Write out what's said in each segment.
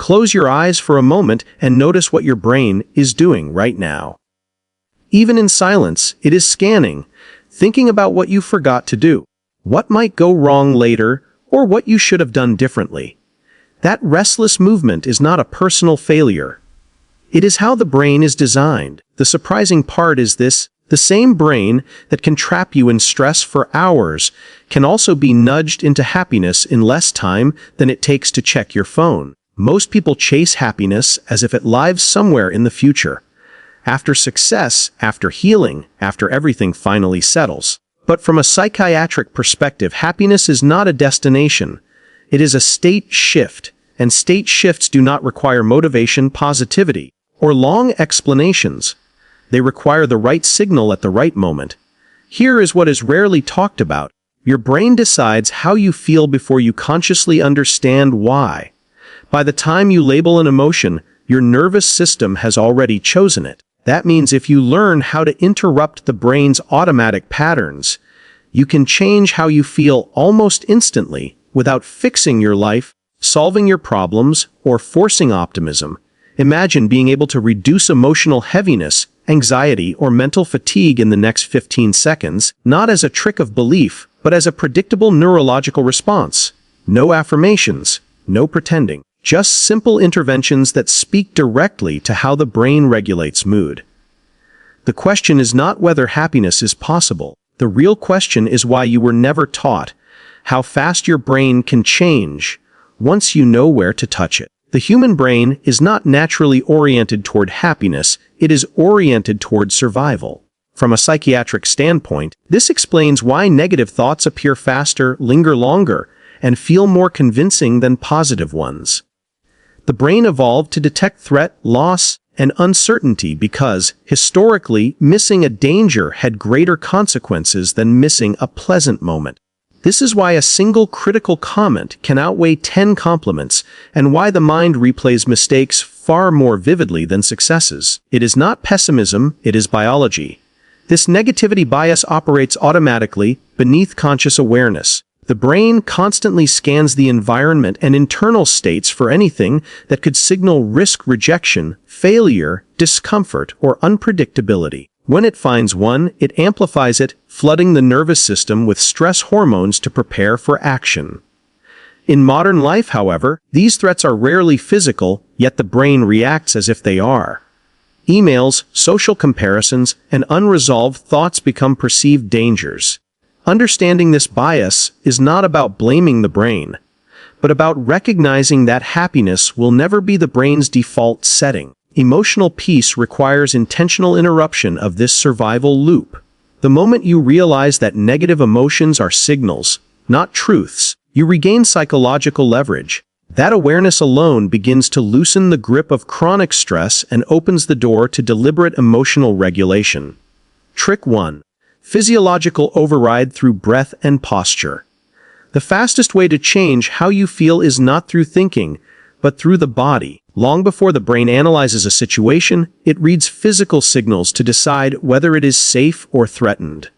Close your eyes for a moment and notice what your brain is doing right now. Even in silence, it is scanning, thinking about what you forgot to do, what might go wrong later, or what you should have done differently. That restless movement is not a personal failure. It is how the brain is designed. The surprising part is this: the same brain that can trap you in stress for hours can also be nudged into happiness in less time than it takes to check your phone. Most people chase happiness as if it lives somewhere in the future, after success, after healing, after everything finally settles. But from a psychiatric perspective, happiness is not a destination. It is a state shift, and state shifts do not require motivation, positivity, or long explanations. They require the right signal at the right moment. Here is what is rarely talked about. Your brain decides how you feel before you consciously understand why. By the time you label an emotion, your nervous system has already chosen it. That means if you learn how to interrupt the brain's automatic patterns, you can change how you feel almost instantly without fixing your life, solving your problems, or forcing optimism. Imagine being able to reduce emotional heaviness, anxiety, or mental fatigue in the next 15 seconds, not as a trick of belief, but as a predictable neurological response. No affirmations, no pretending. Just simple interventions that speak directly to how the brain regulates mood. The question is not whether happiness is possible. The real question is why you were never taught how fast your brain can change once you know where to touch it. The human brain is not naturally oriented toward happiness, it is oriented toward survival. From a psychiatric standpoint, this explains why negative thoughts appear faster, linger longer, and feel more convincing than positive ones. The brain evolved to detect threat, loss, and uncertainty because, historically, missing a danger had greater consequences than missing a pleasant moment. This is why a single critical comment can outweigh 10 compliments, and why the mind replays mistakes far more vividly than successes. It is not pessimism, it is biology. This negativity bias operates automatically, beneath conscious awareness. The brain constantly scans the environment and internal states for anything that could signal risk, rejection, failure, discomfort, or unpredictability. When it finds one, it amplifies it, flooding the nervous system with stress hormones to prepare for action. In modern life, however, these threats are rarely physical, yet the brain reacts as if they are. Emails, social comparisons, and unresolved thoughts become perceived dangers. Understanding this bias is not about blaming the brain, but about recognizing that happiness will never be the brain's default setting. Emotional peace requires intentional interruption of this survival loop. The moment you realize that negative emotions are signals, not truths, you regain psychological leverage. That awareness alone begins to loosen the grip of chronic stress and opens the door to deliberate emotional regulation. Trick 1. Physiological override through breath and posture. The fastest way to change how you feel is not through thinking, but through the body. Long before the brain analyzes a situation, it reads physical signals to decide whether it is safe or threatened.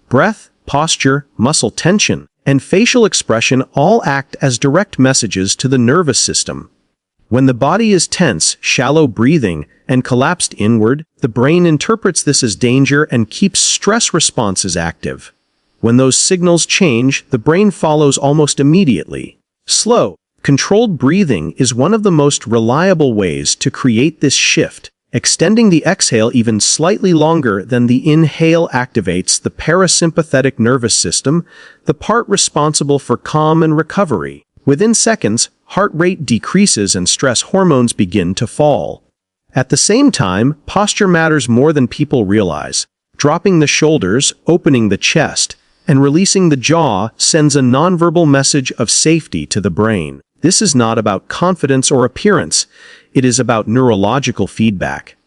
Breath, posture, muscle tension, and facial expression all act as direct messages to the nervous system. When the body is tense, shallow breathing, and collapsed inward, the brain interprets this as danger and keeps stress responses active. When those signals change, the brain follows almost immediately. Slow, controlled breathing is one of the most reliable ways to create this shift. Extending the exhale even slightly longer than the inhale activates the parasympathetic nervous system, the part responsible for calm and recovery. Within seconds, heart rate decreases and stress hormones begin to fall. At the same time, posture matters more than people realize. Dropping the shoulders, opening the chest, and releasing the jaw sends a nonverbal message of safety to the brain. This is not about confidence or appearance. It is about neurological feedback.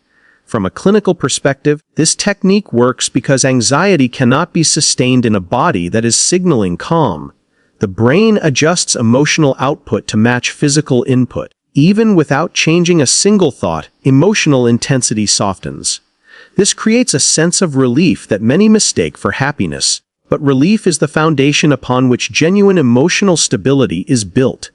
From a clinical perspective, this technique works because anxiety cannot be sustained in a body that is signaling calm. The brain adjusts emotional output to match physical input. Even without changing a single thought, emotional intensity softens. This creates a sense of relief that many mistake for happiness. But relief is the foundation upon which genuine emotional stability is built.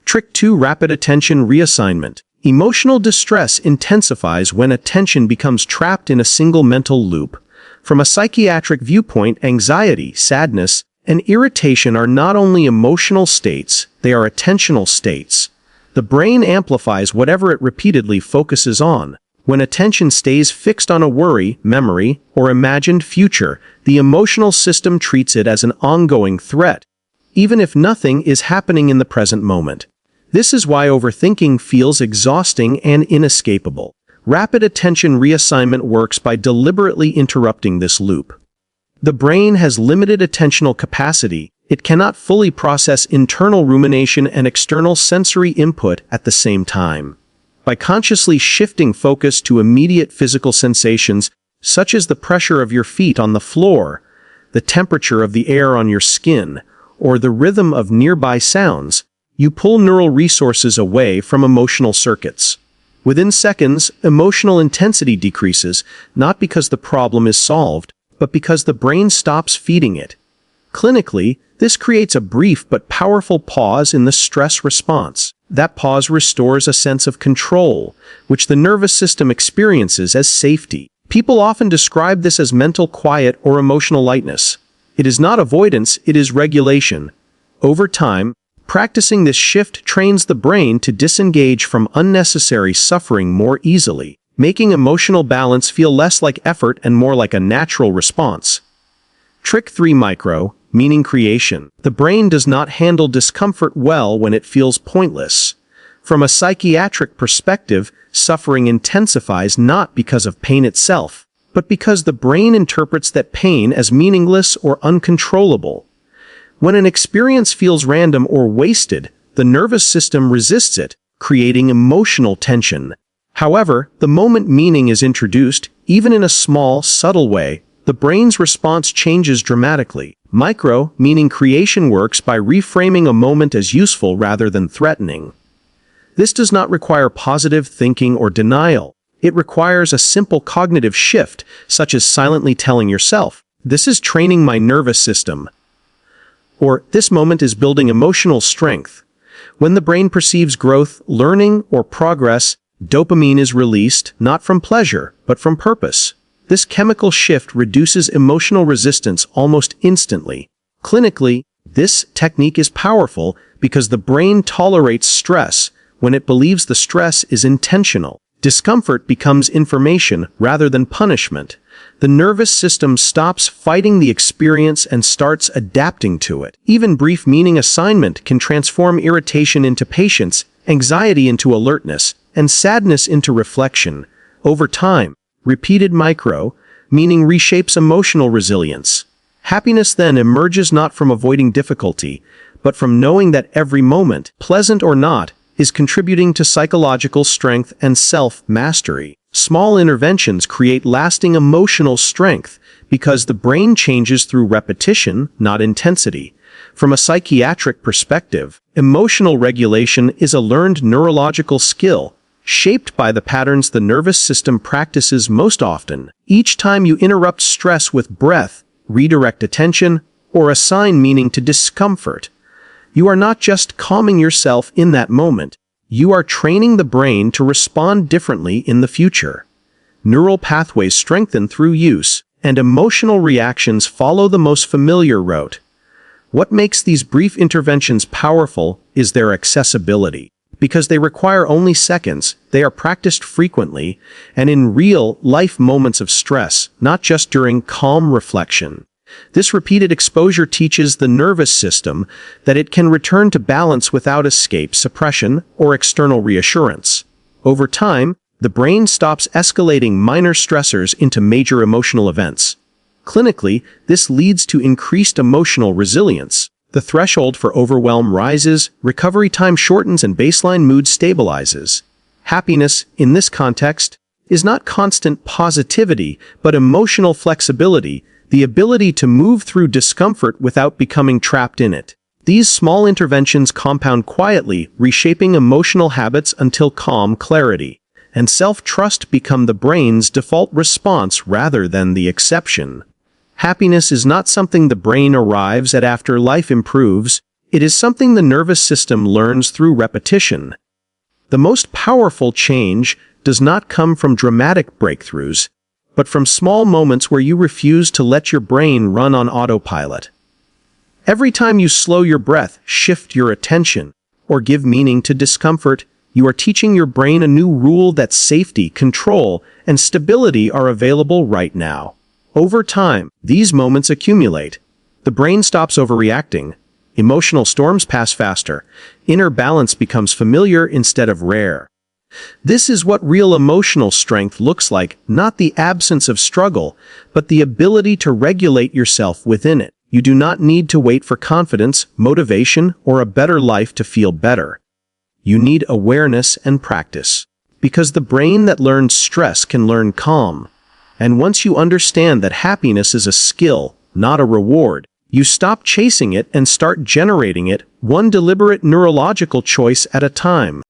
Trick 2. Rapid attention reassignment. Emotional distress intensifies when attention becomes trapped in a single mental loop. From a psychiatric viewpoint, anxiety, sadness, and irritation are not only emotional states, they are attentional states. The brain amplifies whatever it repeatedly focuses on. When attention stays fixed on a worry, memory, or imagined future, the emotional system treats it as an ongoing threat, even if nothing is happening in the present moment. This is why overthinking feels exhausting and inescapable. Rapid attention reassignment works by deliberately interrupting this loop. The brain has limited attentional capacity. It cannot fully process internal rumination and external sensory input at the same time. By consciously shifting focus to immediate physical sensations, such as the pressure of your feet on the floor, the temperature of the air on your skin, or the rhythm of nearby sounds, you pull neural resources away from emotional circuits. Within seconds, emotional intensity decreases, not because the problem is solved, but because the brain stops feeding it. Clinically, this creates a brief but powerful pause in the stress response. That pause restores a sense of control, which the nervous system experiences as safety. People often describe this as mental quiet or emotional lightness. It is not avoidance, it is regulation. Over time, practicing this shift trains the brain to disengage from unnecessary suffering more easily, making emotional balance feel less like effort and more like a natural response. Trick 3. Micro, meaning creation. The brain does not handle discomfort well when it feels pointless. From a psychiatric perspective, suffering intensifies not because of pain itself, but because the brain interprets that pain as meaningless or uncontrollable. When an experience feels random or wasted, the nervous system resists it, creating emotional tension. However, the moment meaning is introduced, even in a small, subtle way, the brain's response changes dramatically. Micro, meaning creation, works by reframing a moment as useful rather than threatening. This does not require positive thinking or denial. It requires a simple cognitive shift, such as silently telling yourself, "This is training my nervous system," or "This moment is building emotional strength." When the brain perceives growth, learning, or progress, dopamine is released, not from pleasure, but from purpose. This chemical shift reduces emotional resistance almost instantly. Clinically, this technique is powerful because the brain tolerates stress when it believes the stress is intentional. Discomfort becomes information rather than punishment. The nervous system stops fighting the experience and starts adapting to it. Even brief meaning assignment can transform irritation into patience, anxiety into alertness, and sadness into reflection. Over time, repeated micro, meaning reshapes emotional resilience. Happiness then emerges not from avoiding difficulty, but from knowing that every moment, pleasant or not, is contributing to psychological strength and self-mastery. Small interventions create lasting emotional strength because the brain changes through repetition, not intensity. From a psychiatric perspective, emotional regulation is a learned neurological skill, shaped by the patterns the nervous system practices most often. Each time you interrupt stress with breath, redirect attention, or assign meaning to discomfort, you are not just calming yourself in that moment, you are training the brain to respond differently in the future. Neural pathways strengthen through use, and emotional reactions follow the most familiar route. What makes these brief interventions powerful is their accessibility. Because they require only seconds, they are practiced frequently and in real-life moments of stress, not just during calm reflection. This repeated exposure teaches the nervous system that it can return to balance without escape, suppression, or external reassurance. Over time, the brain stops escalating minor stressors into major emotional events. Clinically, this leads to increased emotional resilience. The threshold for overwhelm rises, recovery time shortens, and baseline mood stabilizes. Happiness, in this context, is not constant positivity, but emotional flexibility, the ability to move through discomfort without becoming trapped in it. These small interventions compound quietly, reshaping emotional habits until calm clarity and self-trust become the brain's default response rather than the exception. Happiness is not something the brain arrives at after life improves, It is something the nervous system learns through repetition. The most powerful change does not come from dramatic breakthroughs, but from small moments where you refuse to let your brain run on autopilot. Every time you slow your breath, shift your attention, or give meaning to discomfort, you are teaching your brain a new rule that safety, control, and stability are available right now. Over time, these moments accumulate. The brain stops overreacting. Emotional storms pass faster. Inner balance becomes familiar instead of rare. This is what real emotional strength looks like, not the absence of struggle, but the ability to regulate yourself within it. You do not need to wait for confidence, motivation, or a better life to feel better. You need awareness and practice. Because the brain that learns stress can learn calm. And once you understand that happiness is a skill, not a reward, you stop chasing it and start generating it, one deliberate neurological choice at a time.